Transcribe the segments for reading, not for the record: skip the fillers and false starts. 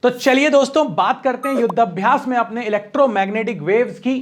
तो चलिए दोस्तों बात करते हैं युद्धाभ्यास में अपने इलेक्ट्रोमैग्नेटिक वेव्स की।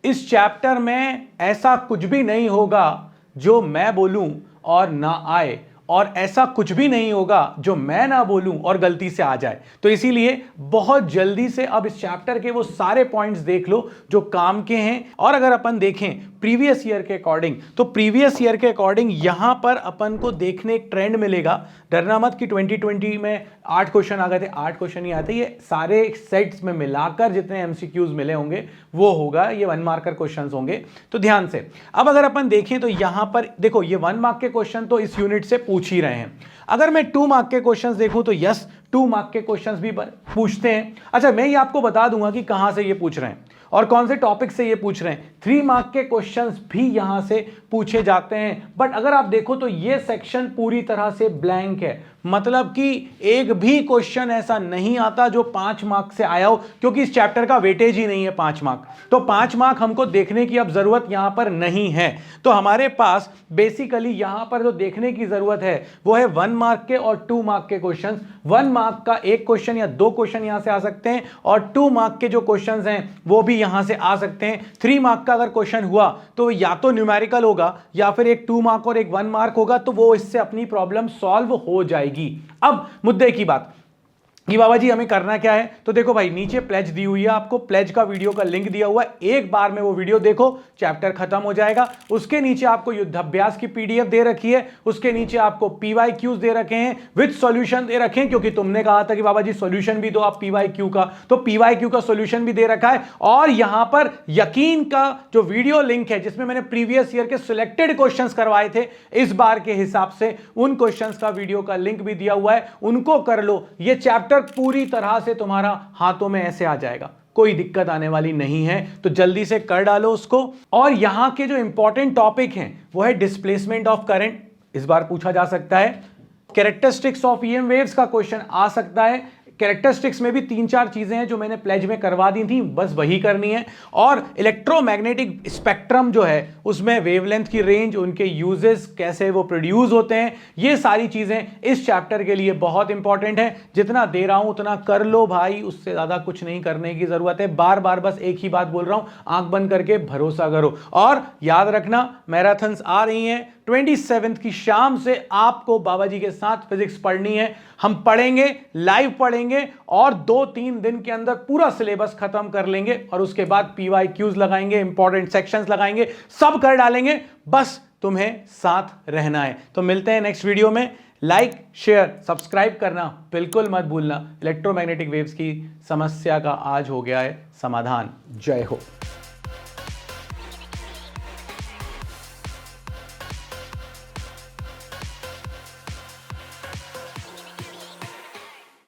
इस चैप्टर में ऐसा कुछ भी नहीं होगा जो मैं बोलूं और ना आए, और ऐसा कुछ भी नहीं होगा जो मैं ना बोलूं और गलती से आ जाए। तो इसीलिए बहुत जल्दी से अब इस चैप्टर के वो सारे पॉइंट्स देख लो जो काम के हैं। और अगर अपन देखें प्रीवियस ईयर के अकॉर्डिंग, तो प्रीवियस ईयर के अकॉर्डिंग यहां पर अपन को देखने एक ट्रेंड मिलेगा। डरना मत कि 2020 में 8 क्वेश्चन आ गए थे, 8 क्वेश्चन ही आते, ये सारे सेट्स में मिलाकर जितने एमसीक्यूज मिले होंगे वो होगा, ये 1 मार्कर क्वेश्चंस होंगे। तो ध्यान से अब अगर अपन देखें तो यहां पर देखो ये 1 मार्क के क्वेश्चन तो इस यूनिट से पूछ ही रहे हैं। अगर मैं 2 मार्क के क्वेश्चंस देखूं तो यस 2 मार्क के क्वेश्चंस भी पूछते हैं। अच्छा मैं ये आपको बता दूंगा कि कहां से ये पूछ रहे हैं और कौन से टॉपिक से ये पूछ रहे हैं। 3 मार्क के क्वेश्चंस भी यहां से पूछे जाते हैं। बट अगर आप देखो तो ये सेक्शन पूरी तरह से ब्लैंक है, मतलब कि एक भी क्वेश्चन ऐसा नहीं आता जो 5 मार्क से आया हो, क्योंकि इस चैप्टर का वेटेज ही नहीं है 5 मार्क। तो 5 मार्क हमको देखने की अब जरूरत यहां पर नहीं है। तो हमारे पास बेसिकली यहां पर जो देखने की जरूरत है वो है 1 मार्क के और 2 मार्क के क्वेश्चन। 1 मार्क का एक क्वेश्चन या 2 क्वेश्चन यहां से आ सकते हैं और 2 मार्क के जो क्वेश्चन हैं वो भी यहां से आ सकते हैं। 3 मार्क का अगर क्वेश्चन हुआ तो या तो न्यूमेरिकल होगा या फिर एक 2 मार्क और एक 1 मार्क होगा, तो वो इससे अपनी प्रॉब्लम सॉल्व हो जाएगी। अब मुद्दे की बात कि बाबा जी हमें करना क्या है, तो देखो भाई नीचे प्लेज दी हुई है, आपको प्लेज का वीडियो का लिंक दिया हुआ है, एक बार में वो वीडियो देखो, चैप्टर खत्म हो जाएगा। उसके नीचे आपको युद्धाभ्यास की पीडीएफ दे रखी है, उसके नीचे आपको पीवाईक्यूज दे रखे हैं, विद सॉल्यूशन दे रखे हैं, क्योंकि तुमने कहा था कि बाबा जी सॉल्यूशन भी दो आप पीवाईक्यू का, तो पीवाईक्यू का सॉल्यूशन भी दे रखा है। और यहां पर यकीन का जो वीडियो लिंक है जिसमें मैंने प्रीवियस ईयर के सिलेक्टेड क्वेश्चंस करवाए थे इस बार के हिसाब से, उन क्वेश्चंस का वीडियो का लिंक भी दिया हुआ है, उनको कर लो। ये चैप्टर पूरी तरह से तुम्हारा हाथों में ऐसे आ जाएगा, कोई दिक्कत आने वाली नहीं है। तो जल्दी से कर डालो उसको। और यहां के जो इंपॉर्टेंट टॉपिक हैं वो है डिस्प्लेसमेंट ऑफ करंट, इस बार पूछा जा सकता है। कैरेक्टरिस्टिक्स ऑफ ईएम वेव्स का क्वेश्चन आ सकता है। कैरेक्टरिस्टिक्स में भी 3-4 चीजें हैं जो मैंने प्लेज में करवा दी थी, बस वही करनी है। और इलेक्ट्रोमैग्नेटिक स्पेक्ट्रम जो है उसमें वेवलेंथ की रेंज, उनके यूजेस, कैसे वो प्रोड्यूस होते हैं, ये सारी चीजें इस चैप्टर के लिए बहुत इंपॉर्टेंट है। जितना दे रहा हूं उतना कर लो भाई, उससे ज्यादा कुछ नहीं करने की जरूरत है। बार बार बस एक ही बात बोल रहा हूं, आंख बंद करके भरोसा करो। और याद रखना मैराथन्स आ रही हैं 27 की शाम से, आपको बाबा जी के साथ फिजिक्स पढ़नी है। हम पढ़ेंगे, लाइव पढ़ेंगे और 2-3 दिन के अंदर पूरा सिलेबस खत्म कर लेंगे और उसके बाद पीवाईक्यूज लगाएंगे, इंपॉर्टेंट सेक्शंस लगाएंगे, सब कर डालेंगे। बस तुम्हें साथ रहना है। तो मिलते हैं नेक्स्ट वीडियो में। लाइक, शेयर, सब्सक्राइब करना बिल्कुल मत भूलना। इलेक्ट्रोमैग्नेटिक वेव्स की समस्या का आज हो गया है समाधान। जय हो।